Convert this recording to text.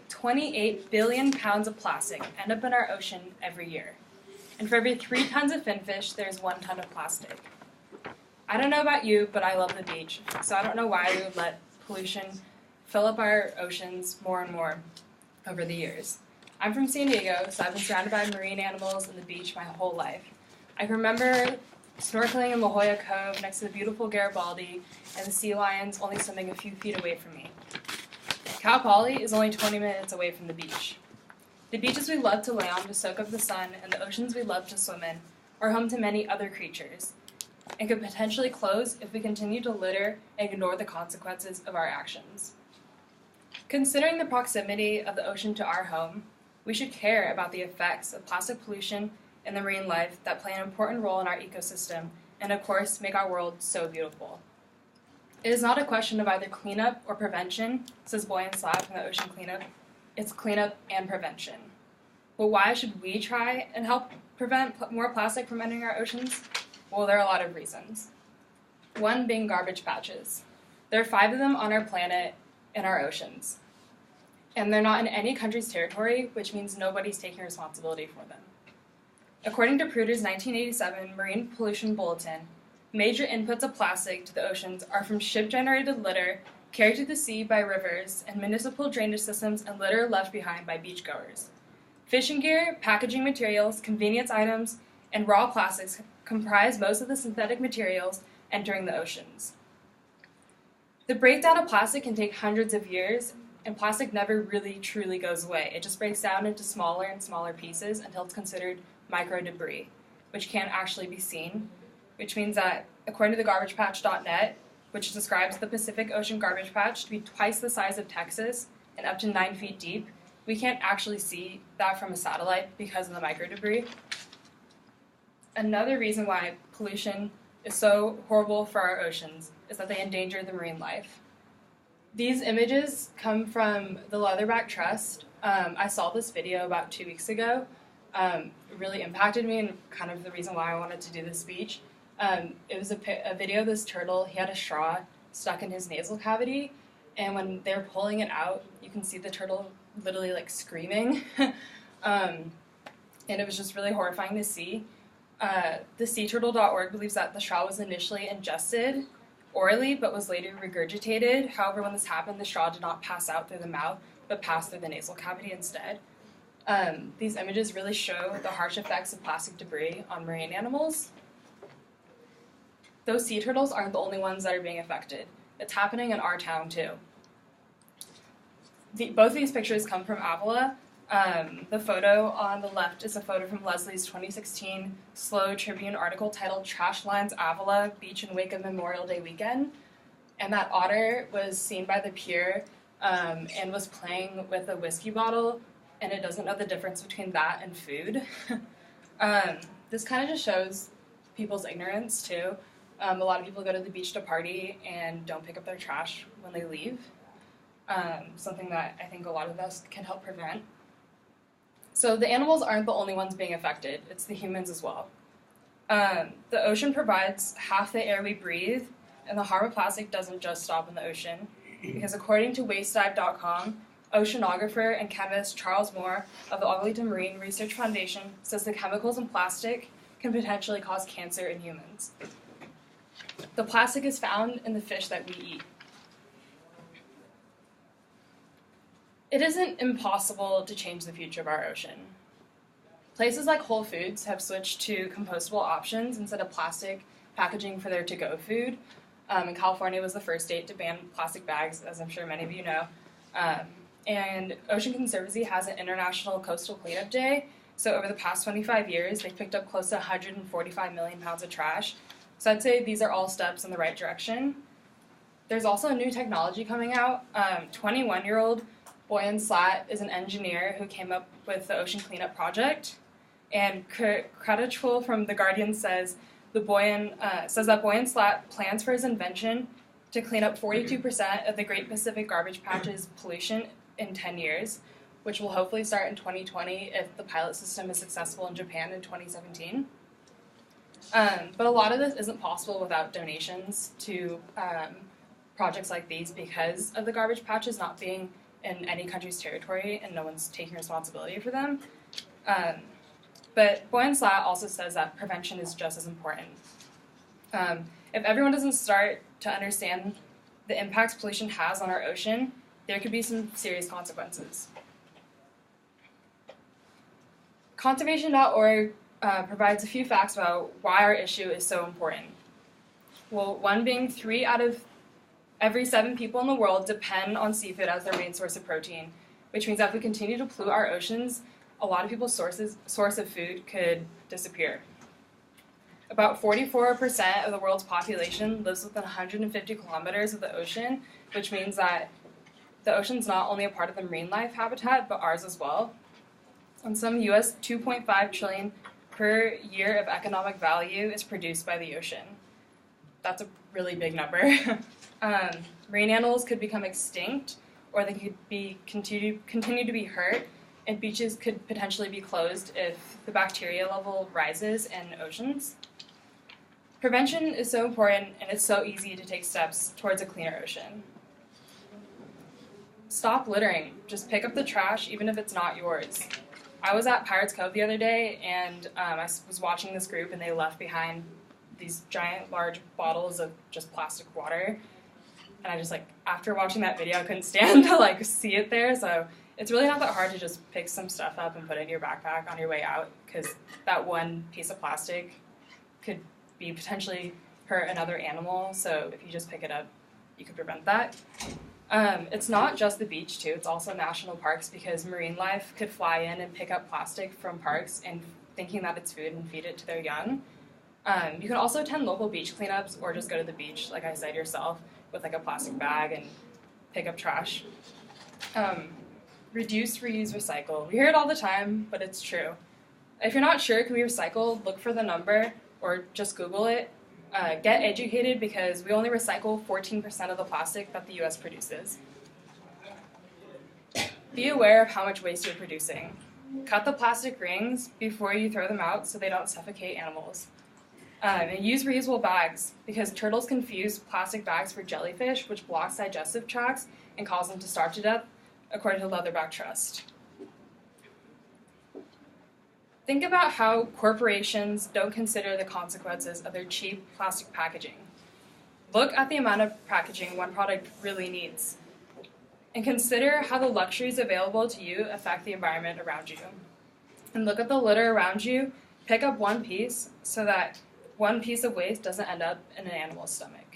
28 billion pounds of plastic end up in our ocean every year. And for every 3 tons of finfish, there's 1 ton of plastic. I don't know about you, but I love the beach, so I don't know why we would let pollution fill up our oceans more and more over the years. I'm from San Diego, so I've been surrounded by marine animals and the beach my whole life. I can remember snorkeling in La Jolla Cove next to the beautiful Garibaldi and the sea lions only swimming a few feet away from me. Cal Poly is only 20 minutes away from the beach. The beaches we love to lay on to soak up the sun and the oceans we love to swim in are home to many other creatures and could potentially close if we continue to litter and ignore the consequences of our actions. Considering the proximity of the ocean to our home, we should care about the effects of plastic pollution and the marine life that play an important role in our ecosystem and, of course, make our world so beautiful. It is not a question of either cleanup or prevention, says Boyan Slat from the Ocean Cleanup. It's cleanup and prevention. But why should we try and help prevent more plastic from entering our oceans? Well, there are a lot of reasons. One being garbage patches. There are 5 of them on our planet in our oceans. And they're not in any country's territory, which means nobody's taking responsibility for them. According to Pruder's 1987 Marine Pollution Bulletin, major inputs of plastic to the oceans are from ship-generated litter carried to the sea by rivers and municipal drainage systems and litter left behind by beachgoers. Fishing gear, packaging materials, convenience items, and raw plastics comprise most of the synthetic materials entering the oceans. The breakdown of plastic can take hundreds of years, and plastic never really truly goes away. It just breaks down into smaller and smaller pieces until it's considered micro debris, which can't actually be seen, which means that, according to thegarbagepatch.net, which describes the Pacific Ocean garbage patch to be twice the size of Texas and up to 9 feet deep, we can't actually see that from a satellite because of the micro debris. Another reason why pollution is so horrible for our oceans is that they endanger the marine life. These images come from the Leatherback Trust. I saw this video about 2 weeks ago. It really impacted me and kind of the reason why I wanted to do this speech. It was a video of this turtle. He had a straw stuck in his nasal cavity, and when they're pulling it out, you can see the turtle literally like screaming. And it was just really horrifying to see. The SeaTurtle.org believes that the straw was initially ingested orally, but was later regurgitated. However, when this happened, the straw did not pass out through the mouth, but passed through the nasal cavity instead. These images really show the harsh effects of plastic debris on marine animals. Those sea turtles aren't the only ones that are being affected. It's happening in our town, too. Both of these pictures come from Avila. The photo on the left is a photo from Leslie's 2016 SLO Tribune article titled Trash Lines Avila Beach in Wake of Memorial Day Weekend. And that otter was seen by the pier and was playing with a whiskey bottle, and it doesn't know the difference between that and food. This kind of just shows people's ignorance, too. A lot of people go to the beach to party and don't pick up their trash when they leave. Something that I think a lot of us can help prevent. So the animals aren't the only ones being affected, it's the humans as well. The ocean provides half the air we breathe, and the harm of plastic doesn't just stop in the ocean, because according to wastedive.com, oceanographer and chemist Charles Moore of the Ogleton Marine Research Foundation says the chemicals in plastic can potentially cause cancer in humans. The plastic is found in the fish that we eat. It isn't impossible to change the future of our ocean. Places like Whole Foods have switched to compostable options instead of plastic packaging for their to-go food. And California was the first state to ban plastic bags, as I'm sure many of you know. And Ocean Conservancy has an International Coastal Cleanup Day. So over the past 25 years, they've picked up close to 145 million pounds of trash. So I'd say these are all steps in the right direction. There's also new technology coming out. 21-year-old Boyan Slat is an engineer who came up with the Ocean Cleanup Project. And Kratachul from The Guardian says that Boyan Slat plans for his invention to clean up 42% of the Great Pacific Garbage Patch's pollution in 10 years, which will hopefully start in 2020 if the pilot system is successful in Japan in 2017. But a lot of this isn't possible without donations to projects like these because of the garbage patches not being in any country's territory and no one's taking responsibility for them. But Boyan-Slat also says that prevention is just as important. If everyone doesn't start to understand the impacts pollution has on our ocean, there could be some serious consequences. Conservation.org provides a few facts about why our issue is so important. Well, one being 3 out of every 7 people in the world depend on seafood as their main source of protein, which means that if we continue to pollute our oceans, a lot of people's source of food could disappear. About 44% of the world's population lives within 150 kilometers of the ocean, which means that the ocean's not only a part of the marine life habitat, but ours as well. And some US $2.5 trillion per year of economic value is produced by the ocean. That's a really big number. Marine animals could become extinct, or they could continue to be hurt, and beaches could potentially be closed if the bacteria level rises in oceans. Prevention is so important, and it's so easy to take steps towards a cleaner ocean. Stop littering. Just pick up the trash, even if it's not yours. I was at Pirates Cove the other day, and I was watching this group, and they left behind these giant, large bottles of just plastic water. And I just, after watching that video, I couldn't stand to, see it there. So it's really not that hard to just pick some stuff up and put it in your backpack on your way out, because that one piece of plastic could be potentially hurt another animal. So if you just pick it up, you could prevent that. It's not just the beach, too. It's also national parks, because marine life could fly in and pick up plastic from parks and thinking that it's food and feed it to their young. You can also attend local beach cleanups or just go to the beach, like I said, yourself, with a plastic bag and pick up trash. Reduce, reuse, recycle. We hear it all the time, but it's true. If you're not sure, can we recycle? Look for the number or just Google it. Get educated, because we only recycle 14% of the plastic that the US produces. Be aware of how much waste you're producing. Cut the plastic rings before you throw them out so they don't suffocate animals. And use reusable bags, because turtles confuse plastic bags for jellyfish, which blocks digestive tracts and cause them to starve to death, according to Leatherback Trust. Think about how corporations don't consider the consequences of their cheap plastic packaging. Look at the amount of packaging one product really needs, and consider how the luxuries available to you affect the environment around you. And look at the litter around you, pick up one piece so that one piece of waste doesn't end up in an animal's stomach.